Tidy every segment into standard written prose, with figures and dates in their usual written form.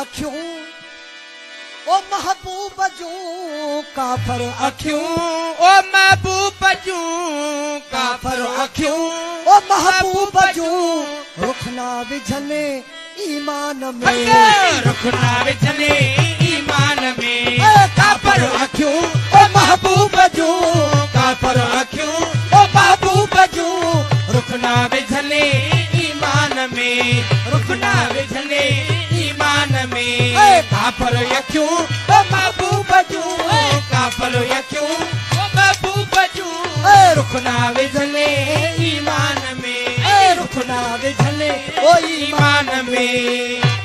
अखियूं ओ महबूब जूं काफर अखियूं ओ महबूब जूं काफर अखियूं ओ महबूब जूं रुखना विझने ईमान में रुखना विझने ईमान में काफर अखियूं ओ महबूब जूं काफर अखियूं ओ महबूब जूं रुखना विझने ईमान में रुखना विझने ईमान में काफर अखियूं ओ महबूब जूं काफर अखियूं ओ महबूब जूं रुखना विझने ईमान में रुखना विझने ओ ईमान में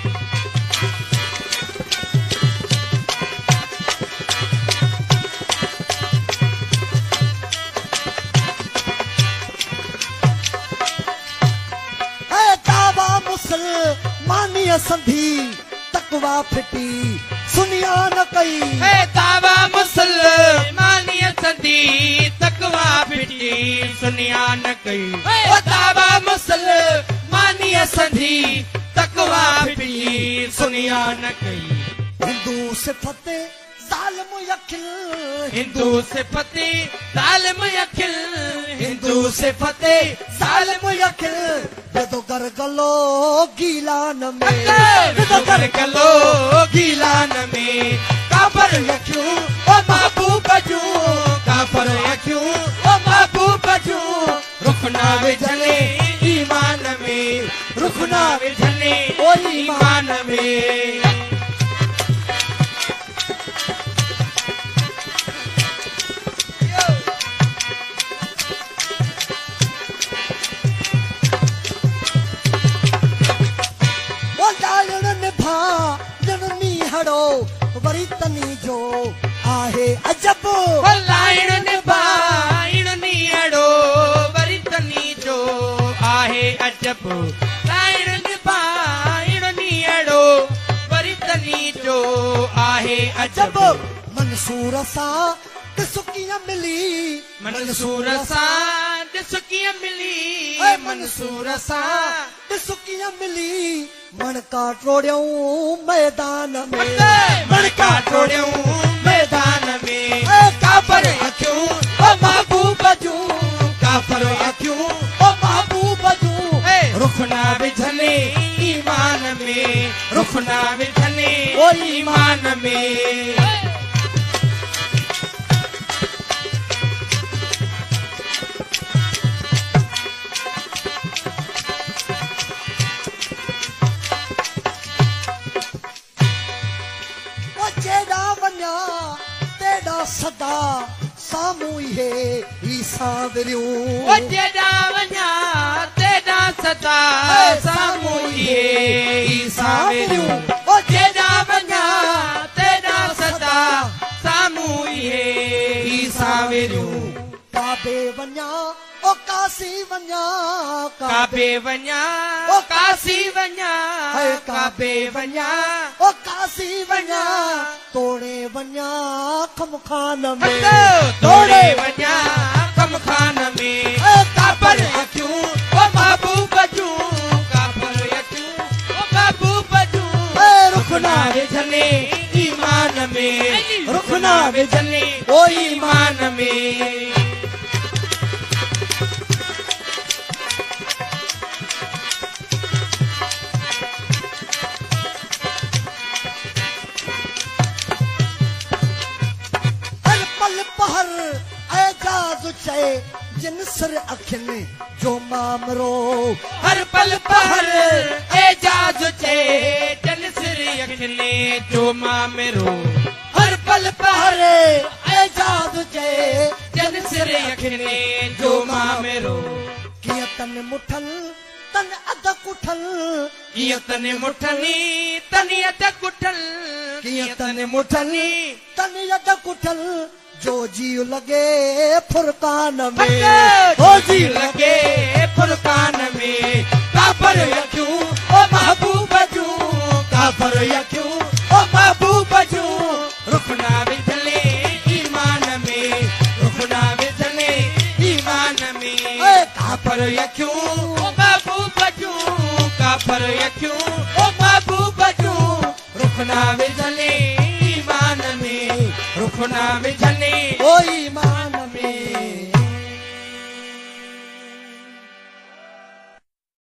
मुसलमानिया संधी तकवा फिटी सुनिया न कई दावा मुसलमानिया संधी तकवा फिटी सुनिया न कई दावा मुसलमानिया संधी तकवा फिटी सुनिया न कई हिंदू सिफत जालिम यखिल हिंदू सिफत जालिम यखिल हिंदू सिफत जालिम यखिल बेदो गरगलो गीलान में बेदो गरगलो गीलान में काफर अखियूं ओ महबूब जूं काफर अखियूं ओ महबूब जूं रुखना विझने ईमान में रुखना विझने ओ ईमान में वरी तनी जो आहे अजब लाइण निभाइण नीअड़ो वरी तनी जो आहे अजब लाइण निभाइण नीअड़ो वरी तनी जो आहे अजब मंसूर सां ॾिस कीअं मिली मंसूर सां ॾिस कीअं मिली मंसूर सां ॾिस कीअं मिली मणका टोड़ियूं मैदान में मणका टोड़ियूं मैदान में काफर अखियूं ओ महबूब जूं काफर अखियूं ओ महबूब जूं रुखना विझने ईमान में रुखना विझने ओ ईमान में सदा सामूं है ई सावरियूं ओ जेड़ा वञा तेड़ा सदा सामूं है ई सावरियूं ओ जेड़ा वञा तेड़ा सदा सामूं है ई सावरियूं काबे वञा ओ काशी वञा काबे वञा ओ काशी वञा काबे वञा ओ काशी वञा तोड़े वञा खमखान में तोड़े वञा खमखान में काफर अखियूं ओ महबूब जूं काफर अखियूं ओ महबूब जूं रुखना विझने ईमान में रुखना विझने ओ ईमान में जिन सिर अखियुनि जो मामरो हर पल पहर एजाज चे जिन सिर अखियुनि जो मामरो हर पल पहर एजाज चे जिन सिर अखियुनि जो मामरो कीअं तन मुठल तन अध कुठल कीअं तन मुठली तन अध कुठल कीअं तन मुठली तन अध कुठल जो जी लगे फुरकान में जो जी लगे फुरकान में काफर अखियूं ओ महबूब जूं काफर अखियूं ओ महबूब जूं रुखना विझले ईमान में रुखना विझले ईमान में काफर अखियूं ओ महबूब जूं काफर अखियूं ओ महबूब जूं खुना विझनी